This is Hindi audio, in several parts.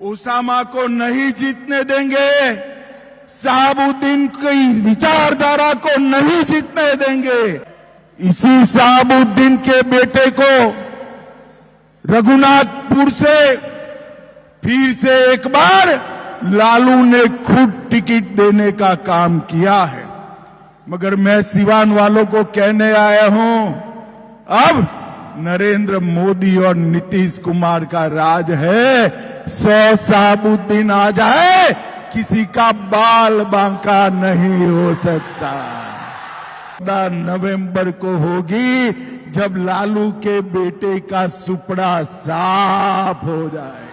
ओसामा को नहीं जीतने देंगे, शहाबुद्दीन की विचारधारा को नहीं जीतने देंगे। इसी शहाबुद्दीन के बेटे को रघुनाथपुर से फिर से एक बार लालू ने खुद टिकट देने का काम किया है। मगर मैं सिवान वालों को कहने आया हूं, अब नरेंद्र मोदी और नीतीश कुमार का राज है। 100 शहाबुद्दीन आ जाए, किसी का बाल बांका नहीं हो सकता। 14 नवंबर को होगी जब लालू के बेटे का सुपड़ा साफ हो जाए।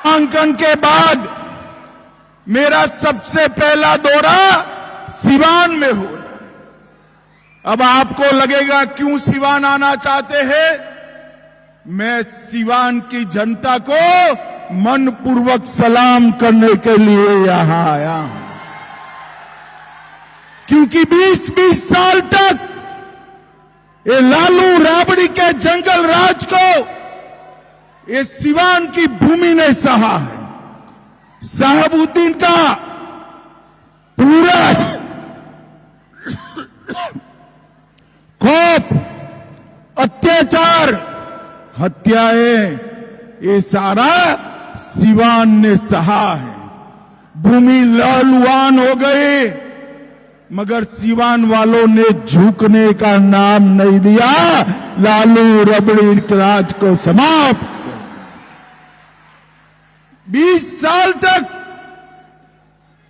नामांकन के बाद मेरा सबसे पहला दौरा सिवान में हो रहा है। अब आपको लगेगा क्यों सिवान आना चाहते हैं? मैं सिवान की जनता को मनपूर्वक सलाम करने के लिए यहां आया हूं, क्योंकि 20-20 साल तक ये लालू राबड़ी के जंगल राज को ये सिवान की भूमि ने सहा है। शहाबुद्दीन का पूरा खौफ, अत्याचार, हत्याएं, ये सारा सिवान ने सहा है। भूमि लहलुहान हो गई, मगर सिवान वालों ने झुकने का नाम नहीं दिया। लालू रबड़ी राज को समाप्त कर। 20 साल तक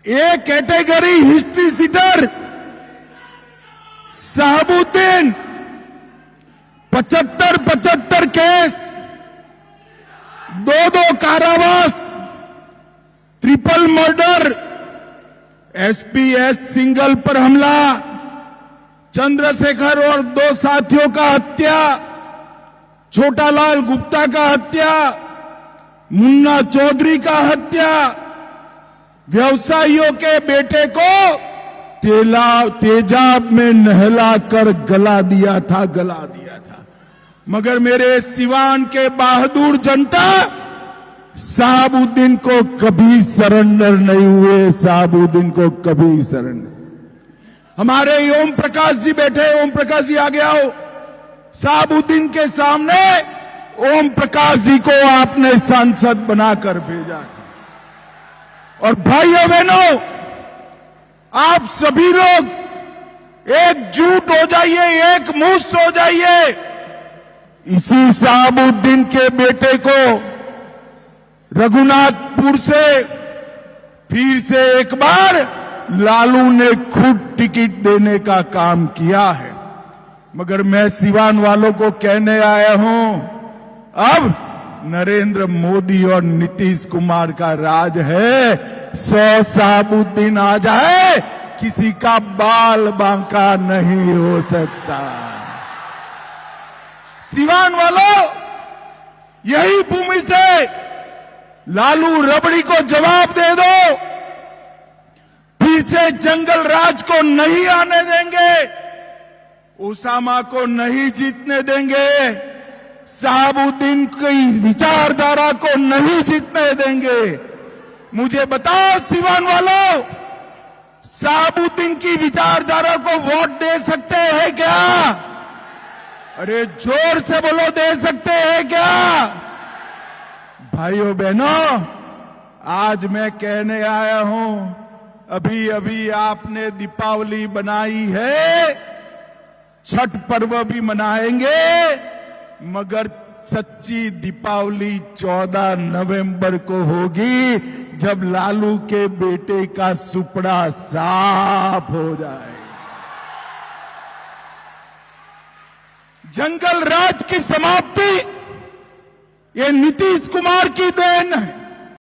एक category history sheeter Shahabuddin 75 case, 2 कारावास, ट्रिपल मर्डर, एसपीएस सिंगल पर हमला, चंद्रशेखर और 2 साथियों का हत्या, छोटालाल गुप्ता का हत्या, मुन्ना चौधरी का हत्या, व्यवसायियों के बेटे को तेजाब में नहलाकर गला दिया था। मगर मेरे सिवान के बहादुर जनता शहाबुद्दीन को कभी सरेंडर नहीं हुए। शहाबुद्दीन को कभी सरेंडर। हमारे ओम प्रकाश जी बैठे, ओम प्रकाश जी आगे आओ। शहाबुद्दीन के सामने ओम प्रकाश जी को आपने सांसद बनाकर भेजा था। और भाइयों बहनों, आप सभी लोग एकजुट हो जाइए, एक मुश्त हो जाइए। इसी शहाबुद्दीन के बेटे को रघुनाथपुर से फिर से एक बार लालू ने खुद टिकट देने का काम किया है। मगर मैं सिवान वालों को कहने आया हूं, अब नरेंद्र मोदी और नीतीश कुमार का राज है। 100 शहाबुद्दीन आ जाए, किसी का बाल बांका नहीं हो सकता। सिवान वालों, यही भूमि से लालू रबड़ी को जवाब दे दो। फिर से जंगल राज को नहीं आने देंगे, ओसामा को नहीं जीतने देंगे, शहाबुद्दीन की विचारधारा को नहीं जीतने देंगे। मुझे बताओ सिवान वालों, शहाबुद्दीन की विचारधारा को वोट दे सकते हैं क्या? अरे जोर से बोलो, दे सकते हैं क्या? भाइयों बहनों, आज मैं कहने आया हूं, अभी अभी आपने दीपावली बनाई है, छठ पर्व भी मनाएंगे, मगर सच्ची दीपावली 14 नवंबर को होगी जब लालू के बेटे का सुपड़ा साफ हो जाए। जंगल राज की समाप्ति ये नीतीश कुमार की देन है।